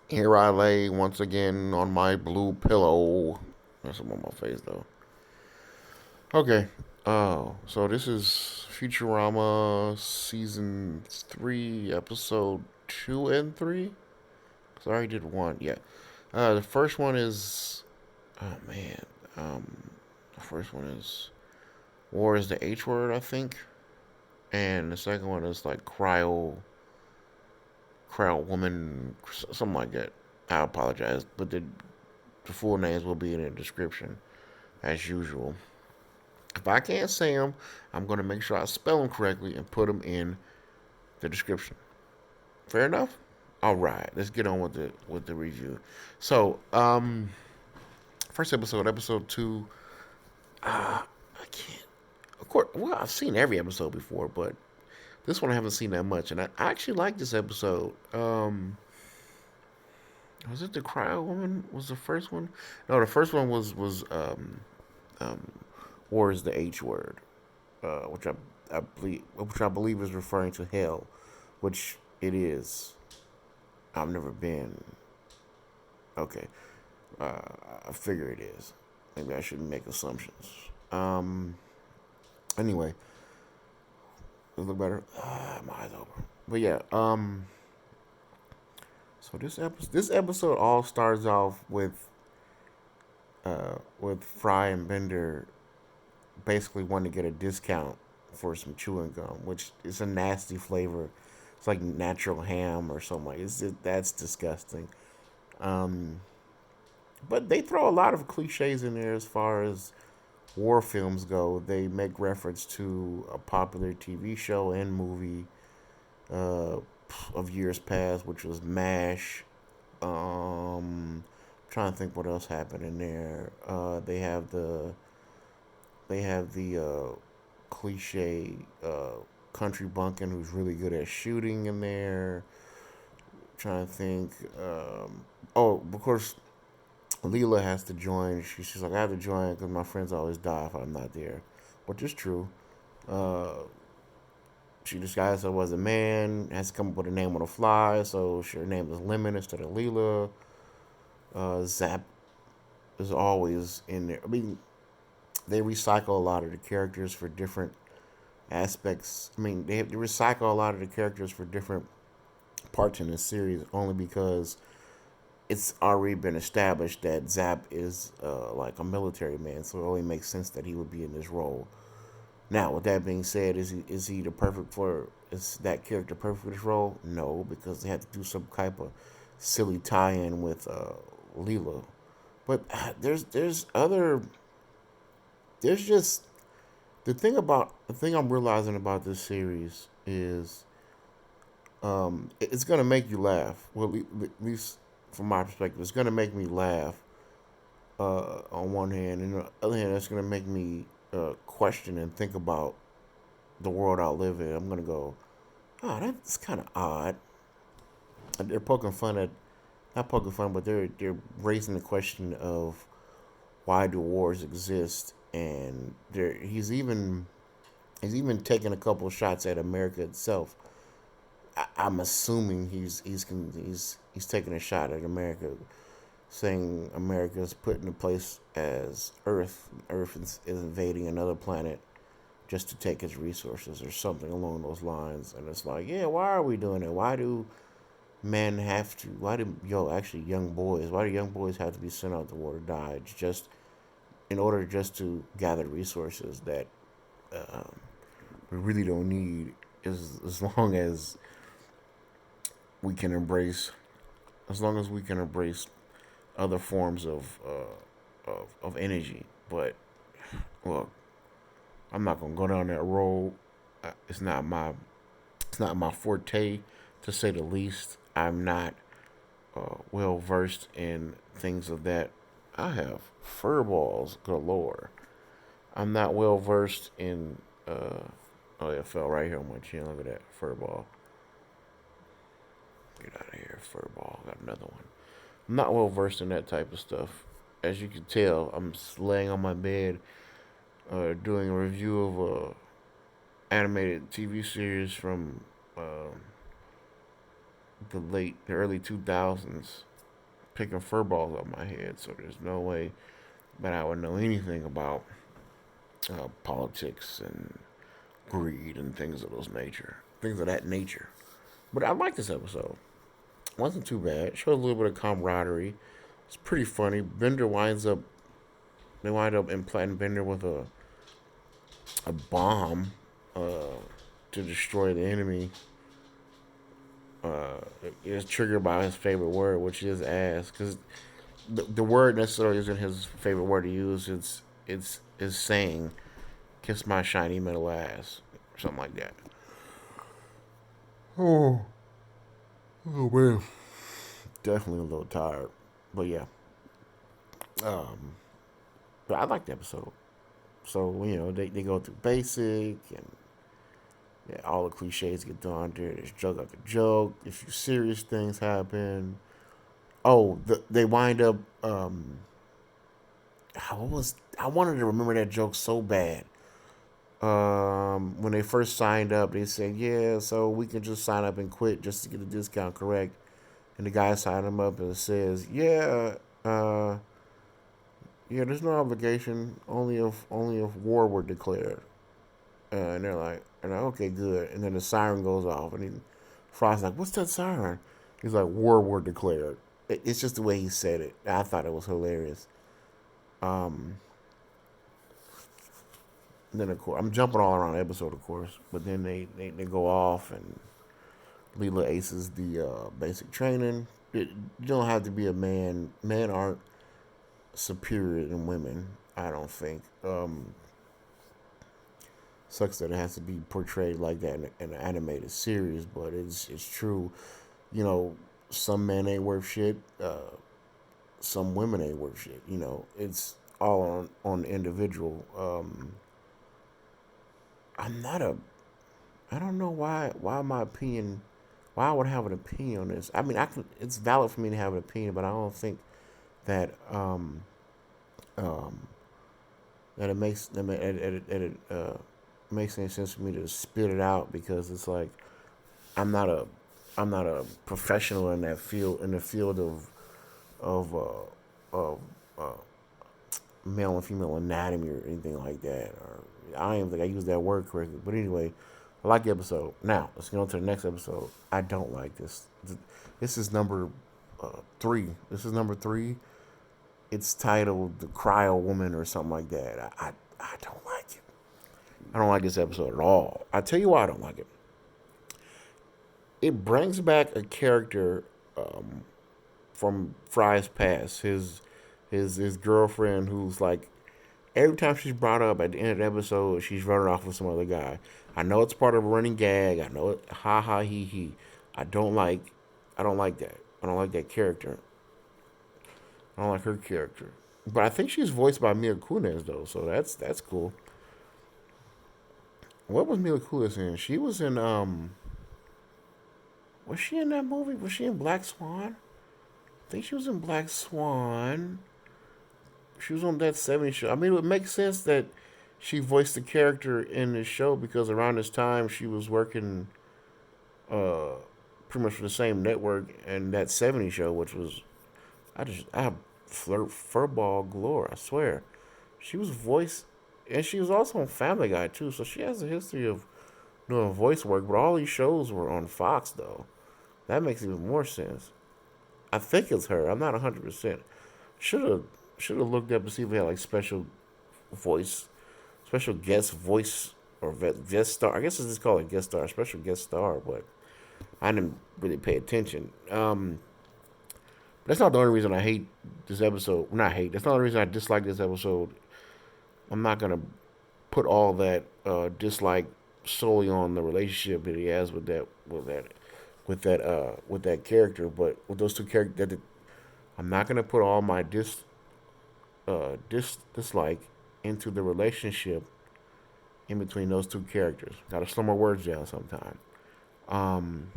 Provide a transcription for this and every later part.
Here I lay once again on my blue pillow. That's on my face though. Okay. So this is Futurama season 3, episode 2 and 3. Cause I already did one. Yeah. The first one is. Oh man. The first one is War is the H word, I think, and the second one is like cryo woman, something like that. I apologize, but the full names will be in the description as usual. If I can't say them, I'm going to make sure I spell them correctly and put them in the description. Fair enough? All right, let's get on with the review. So, first episode, episode 2. I can't. Of course, well, I've seen every episode before, but this one I haven't seen that much, and I actually like this episode. Was it the Cryo Woman? Was the first one? No, the first one was um, War is the H word, which I believe is referring to hell, which it is. I've never been. Okay, uh, I figure it is. Maybe I shouldn't make assumptions. Um. Anyway, does it look better? My eyes open. But yeah. So this episode all starts off with Fry and Bender basically wanting to get a discount for some chewing gum, which is a nasty flavor. It's like natural ham or something like that's disgusting. Um, but they throw a lot of cliches in there as far as war films go. They make reference to a popular TV show and movie uh, of years past, which was MASH. Trying to think what else happened in there. They have the cliche country bumpkin who's really good at shooting in there. Trying to think. Oh, of course, Leela has to join. She's like, I have to join because my friends always die if I'm not there, which is true. Uh, she disguised herself as a man, has to come up with a name on the fly, so her name is Lemon instead of Leela. Zap is always in there. I mean, they recycle a lot of the characters for different aspects. I mean, they recycle a lot of the characters for different parts in the series only because it's already been established that Zap is like a military man, so it only makes sense that he would be in this role. Now, with that being said, is he the perfect for is that character perfect for this role? No, because they had to do some type of silly tie-in with Leela. But there's just the thing I'm realizing about this series is it's gonna make you laugh. Well, at least from my perspective, it's gonna make me laugh on one hand, and on the other hand, it's gonna make me question and think about the world I live in. I'm gonna go, oh, that's kind of odd. And they're poking fun at not poking fun, but they're raising the question of why do wars exist, and he's even taking a couple of shots at America itself. I'm assuming he's taking a shot at America, saying America is put in a place as Earth. Earth is invading another planet just to take its resources or something along those lines. And it's like, yeah, why are we doing it? Why do men have to? Why do actually young boys? Why do young boys have to be sent out to war to die just in order just to gather resources that um, we really don't need? As long as we can embrace, as long as we can embrace other forms of energy. But look, I'm not gonna go down that road. It's not my forte, to say the least. I'm not well versed in things of that. I have fur balls galore. I'm not well versed in. Oh, it fell right here on my chin. Look at that fur ball. Get out of here, fur ball. Got another one. I'm not well versed in that type of stuff. As you can tell, I'm laying on my bed, doing a review of a animated TV series from the early 2000s. picking fur balls off my head, so there's no way that I would know anything about politics and greed and things of that nature. But I like this episode. Wasn't too bad. Showed a little bit of camaraderie. It's pretty funny. They wind up implanting Bender with a bomb uh, to destroy the enemy. It's triggered by his favorite word, which is ass, because the word necessarily isn't his favorite word to use. It's is saying, "Kiss my shiny metal ass," or something like that. Oh, oh man, definitely a little tired, but yeah. Um, but I like the episode. So they go through basic and yeah, all the cliches get done there. There's joke after joke. A few serious things happen. Oh, they wind up. I wanted to remember that joke so bad. When they first signed up, they said, "Yeah, so we can just sign up and quit just to get the discount correct." And the guy signed them up and says, "Yeah, uh, yeah, there's no obligation. Only if war were declared." And they're like, "Okay, good." And then the siren goes off, and Frost's like, "What's that siren?" He's like, "War were declared." It's just the way he said it. I thought it was hilarious. Um, and then of course I'm jumping all around the episode, of course, but then they go off and Leela aces the basic training. You don't have to be a man. Men aren't superior than women. I don't think. Sucks that it has to be portrayed like that in an animated series, but it's true. You know, some men ain't worth shit. Some women ain't worth shit. It's all on the individual. I'm not a. I don't know why my opinion. Why I would have an opinion on this. I mean, I can. It's valid for me to have an opinion, but I don't think that um, that it makes any sense for me to spit it out because it's like I'm not a I'm not a professional in that field in the field of male and female anatomy or anything like that. Or I don't even think I used that word correctly. But anyway, I like the episode. Now let's go on to the next episode. I don't like this. This is number 3. This is number 3. It's titled "The Cryo Woman" or something like that. I don't like it. I don't like this episode at all. I tell you why I don't like it. It brings back a character um, from Fry's past. His girlfriend, who's like every time she's brought up at the end of the episode, she's running off with some other guy. I know it's part of a running gag. I know it. Ha ha he he. I don't like. I don't like that. I don't like that character. I don't like her character. But I think she's voiced by Mila Kunis though, so that's cool. What was Mila Kunis in? She was in Was she in that movie? Was she in Black Swan? I think she was in Black Swan. She was on that 70s show. I mean, it would make sense that she voiced the character in this show because around this time she was working uh pretty much for the same network and that 70s show, which was I have furball galore, I swear. She was voice and she was also on Family Guy too, so she has a history of doing voice work, but all these shows were on Fox though. That makes even more sense. I think it's her. I'm not 100%. Should have should have looked up to see if we had like voice, special guest voice or guest star. I guess it's just called a guest star, special guest star, but I didn't really pay attention. That's not the only reason I hate this episode. Not hate. That's not the reason I dislike this episode. I'm not gonna put all that dislike solely on the relationship that he has with that character, but with those two characters, I'm not gonna put all my dislike into the relationship in between those two characters. Got to slow my words down sometime. Um,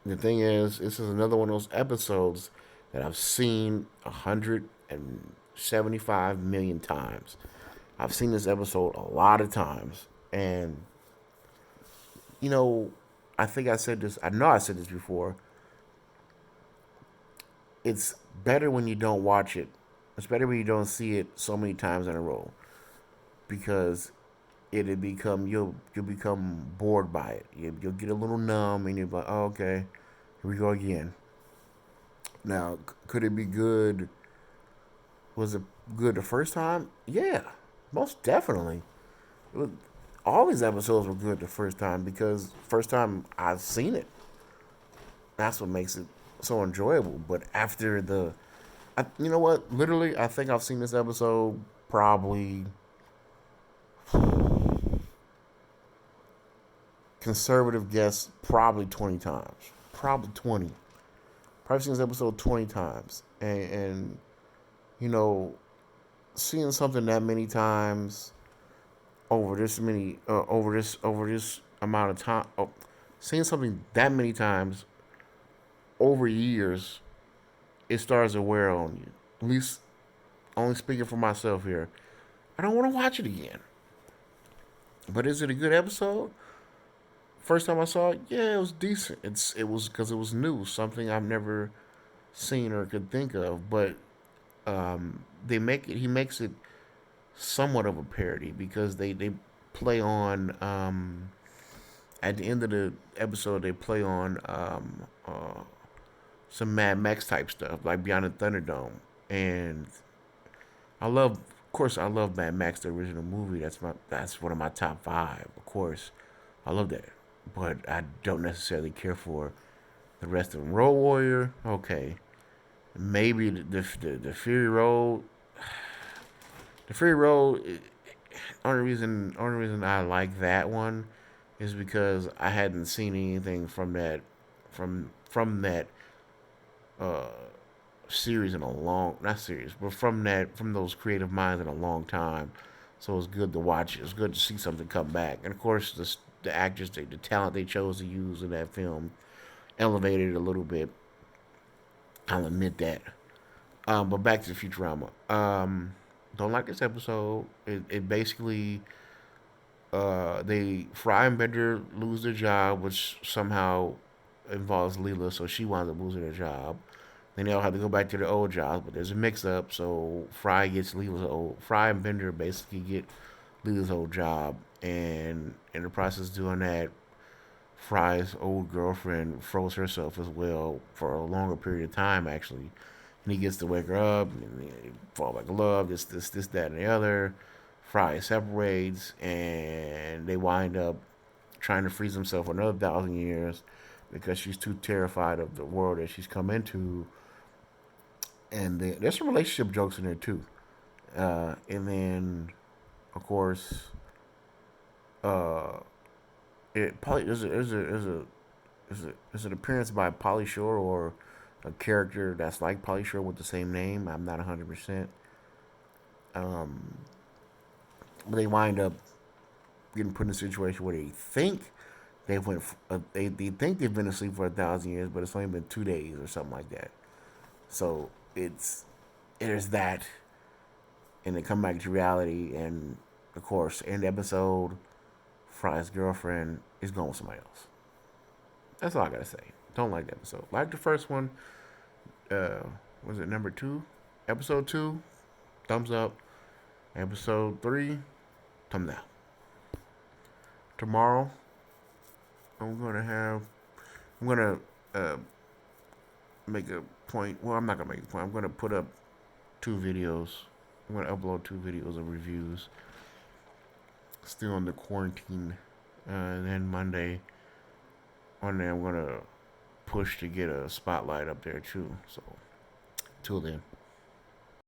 the thing is, this is another one of those episodes that I've seen 175 million times. I've seen this episode a lot of times, and you know, I think I said this. I know I said this before. it's better when you don't watch it. It's better when you don't see it so many times in a row because it'll become you'll become bored by it. You'll get a little numb and you'll be like, oh, okay, here we go again. Now, could it be good? Was it good the first time? Yeah, most definitely. It was, all these episodes were good the first time because first time I've seen it. That's what makes it so enjoyable. But after you know what? Literally, I think I've seen this episode probably conservative guess probably 20 times. Probably 20. Probably seen this episode 20 times. And you know, seeing something that many times over this amount of time, seeing something that many times over years, it starts to wear on you. At least, only speaking for myself here. I don't want to watch it again. But is it a good episode? First time I saw it, yeah, it was decent. It was because it was new, something I've never seen or could think of. But they make it. He makes it somewhat of a parody because they play on at the end of the episode they play on some Mad Max type stuff like Beyond the Thunderdome, and of course, I love Mad Max the original movie. That's one of my top five. Of course, I love that, but I don't necessarily care for the rest of them. Road Warrior, okay, maybe the Fury Road. The Fury Road. Only reason I like that one is because I hadn't seen anything from that uh, series in a long not series, but from those creative minds in a long time. So it's good to watch it. It's good to see something come back. And of course, the actors, the talent they chose to use in that film elevated it a little bit. I'll admit that. But back to Futurama. Don't like this episode. It basically they Fry and Bender lose their job, which somehow involves Leela, so she winds up losing her job. Then they all have to go back to their old jobs, but there's a mix up, so Fry and Bender basically get Leela's old job, and in the process of doing that, Fry's old girlfriend froze herself as well for a longer period of time actually. And he gets to wake her up and they fall back in love, that, and the other. Fry separates and they wind up trying to freeze himself for another 1,000 years because she's too terrified of the world that she's come into. And there's some relationship jokes in there too. And then, of course, uh, it probably is an appearance by Polly Shore or a character that's like Polly Shore with the same name. I'm not 100%. Um, but they wind up getting put in a situation where they think they think they've been asleep for 1,000 years, but it's only been 2 days or something like that. So there's that, and they come back to reality, and of course, end episode, Fry's girlfriend is going with somebody else. That's all I gotta say. Don't like the episode. Like the first one. Uh, was it number 2? Episode 2, thumbs up. Episode 3, thumbs down. Tomorrow, I'm gonna have. I'm gonna uh, make a point. Well, I'm not gonna make a point. I'm gonna put up 2 videos. I'm gonna upload 2 videos of reviews. Still under quarantine. And then Monday, on there, I'm gonna push to get a spotlight up there too. So, till then.